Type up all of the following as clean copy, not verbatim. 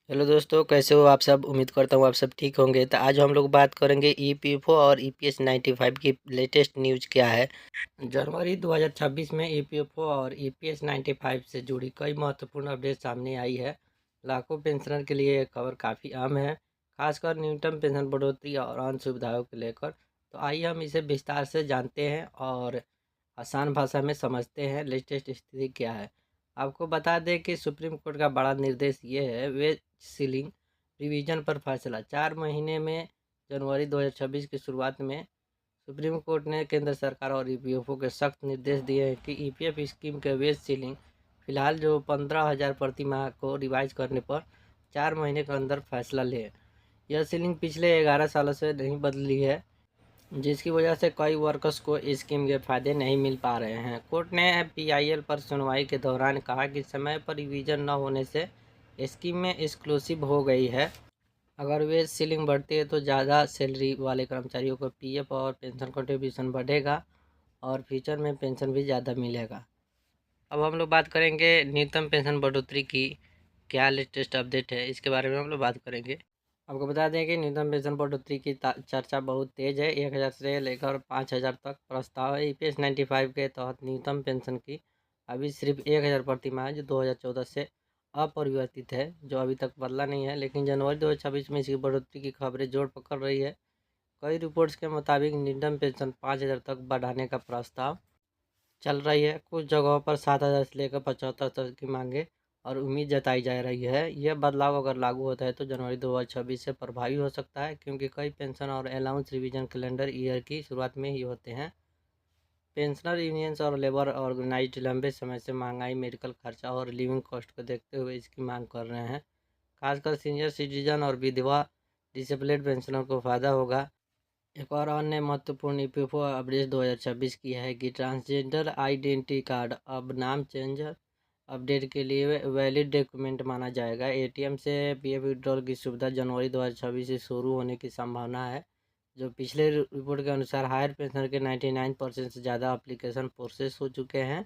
Hello दोस्तों, कैसे हो आप सब। उम्मीद करता हूँ आप सब ठीक होंगे। तो आज हम लोग बात करेंगे ईपीएफओ और ईपीएस 95 की लेटेस्ट न्यूज़ क्या है। जनवरी 2026 में ईपीएफओ और ईपीएस 95 से जुड़ी कई महत्वपूर्ण अपडेट सामने आई है। लाखों पेंशनर के लिए ये खबर काफ़ी अहम है, खासकर न्यूनतम पेंशन बढ़ोतरी और अन्य सुविधाओं को लेकर। तो आइए हम इसे विस्तार से जानते हैं और आसान भाषा में समझते हैं लेटेस्ट स्थिति क्या है। आपको बता दें कि सुप्रीम कोर्ट का बड़ा निर्देश ये है, वे सीलिंग रिवीजन पर फैसला 4 महीने में। जनवरी 2026 की शुरुआत में सुप्रीम कोर्ट ने केंद्र सरकार और ईपीएफओ के सख्त निर्देश दिए हैं कि ईपीएफ स्कीम के वेज सीलिंग फिलहाल जो 15,000 प्रति माह को रिवाइज करने पर 4 महीने के अंदर फैसला ले। यह सीलिंग पिछले 11 सालों से नहीं बदली है, जिसकी वजह से कई वर्कर्स को स्कीम के फायदे नहीं मिल पा रहे हैं। कोर्ट ने पीआईएल पर सुनवाई के दौरान कहा कि समय पर रिवीजन न होने से स्कीम में एक्सक्लूसिव हो गई है। अगर वेज सीलिंग बढ़ती है तो ज़्यादा सैलरी वाले कर्मचारियों को पीएफ और पेंशन कंट्रीब्यूशन बढ़ेगा और फ्यूचर में पेंशन भी ज़्यादा मिलेगा। अब हम लोग बात करेंगे न्यूनतम पेंशन बढ़ोतरी की क्या लेटेस्ट अपडेट है, इसके बारे में हम लोग बात करेंगे। आपको बता दें कि न्यूनतम पेंशन बढ़ोतरी की चर्चा बहुत तेज है। 1,000 से लेकर 5,000 तक प्रस्ताव है। ईपीएस 95 के तहत न्यूनतम पेंशन की अभी सिर्फ 1,000 प्रति माह, जो 2014 से अपरिवर्तित है, जो अभी तक बदला नहीं है। लेकिन जनवरी 2026 में इसकी बढ़ोतरी की खबरें जोर पकड़ रही है। कई रिपोर्ट्स के मुताबिक न्यूनतम पेंशन 5,000 तक बढ़ाने का प्रस्ताव चल रही है। कुछ जगहों पर 7,000 से लेकर 75 तक की मांगे और उम्मीद जताई जा रही है। यह बदलाव अगर लागू होता है तो जनवरी 2026 से प्रभावी हो सकता है, क्योंकि कई पेंशन और अलाउंस रिवीजन कैलेंडर ईयर की शुरुआत में ही होते हैं। पेंशनर यूनियंस और लेबर ऑर्गेनाइज लंबे समय से महंगाई, मेडिकल खर्चा और लिविंग कॉस्ट को देखते हुए इसकी मांग कर रहे हैं। खासकर सीनियर सिटीजन और विधवा डिसेबल्ड पेंशनर को फायदा होगा। एक और अन्य महत्वपूर्ण ईपीएफओ अपडेट 2026 की है कि ट्रांसजेंडर आइडेंटिटी कार्ड अब नाम चेंज अपडेट के लिए वैलिड डॉक्यूमेंट माना जाएगा। एटीएम से पीएफ विड्रॉल की सुविधा जनवरी 2026 से शुरू होने की संभावना है। जो पिछले रिपोर्ट के अनुसार हायर पेंशनर के 99% से ज़्यादा एप्लीकेशन प्रोसेस हो चुके हैं,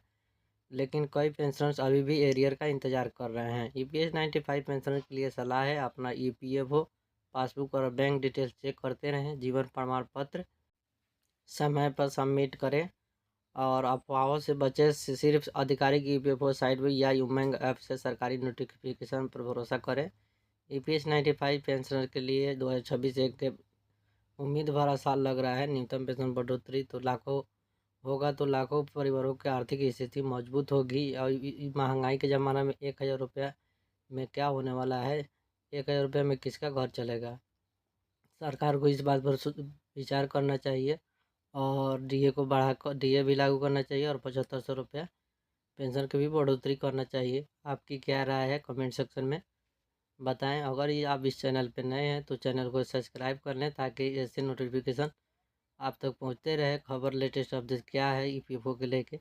लेकिन कई पेंशनर्स अभी भी एरियर का इंतजार कर रहे हैं। ईपीएस 95 पेंशनर के लिए सलाह है, अपना ईपीएफओ पासबुक और बैंक डिटेल्स चेक करते रहें। जीवन प्रमाण पत्र समय पर सबमिट करें और अफवाहों से बचें। सिर्फ आधिकारिक ईपीएफओ साइट या उमंग ऐप से सरकारी नोटिफिकेशन पर भरोसा करें। ईपीएस 95 पेंशनर के लिए 2026 एक उम्मीद भरा साल लग रहा है। न्यूनतम पेंशन बढ़ोतरी तो लाखों परिवारों की आर्थिक स्थिति मजबूत होगी। और महंगाई के ज़माना में 1,000 रुपया में क्या होने वाला है। 1,000 रुपये में किसका घर चलेगा। सरकार को इस बात पर विचार करना चाहिए और डीए को बढ़ाकर डीए भी लागू करना चाहिए और 7,500 रुपया पेंशन की भी बढ़ोतरी करना चाहिए। आपकी क्या राय है, कमेंट सेक्शन में बताएं। अगर ये आप इस चैनल पर नए हैं तो चैनल को सब्सक्राइब कर लें, ताकि ऐसे नोटिफिकेशन आप तक पहुंचते रहे। खबर लेटेस्ट अपडेट क्या है ईपीएफओ के लेके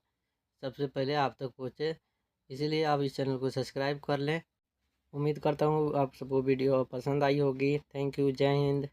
सबसे पहले आप तक पहुंचे, इसीलिए आप इस चैनल को सब्सक्राइब कर लें। उम्मीद करता हूँ आप सबको वीडियो पसंद आई होगी। Thank you. जय हिंद।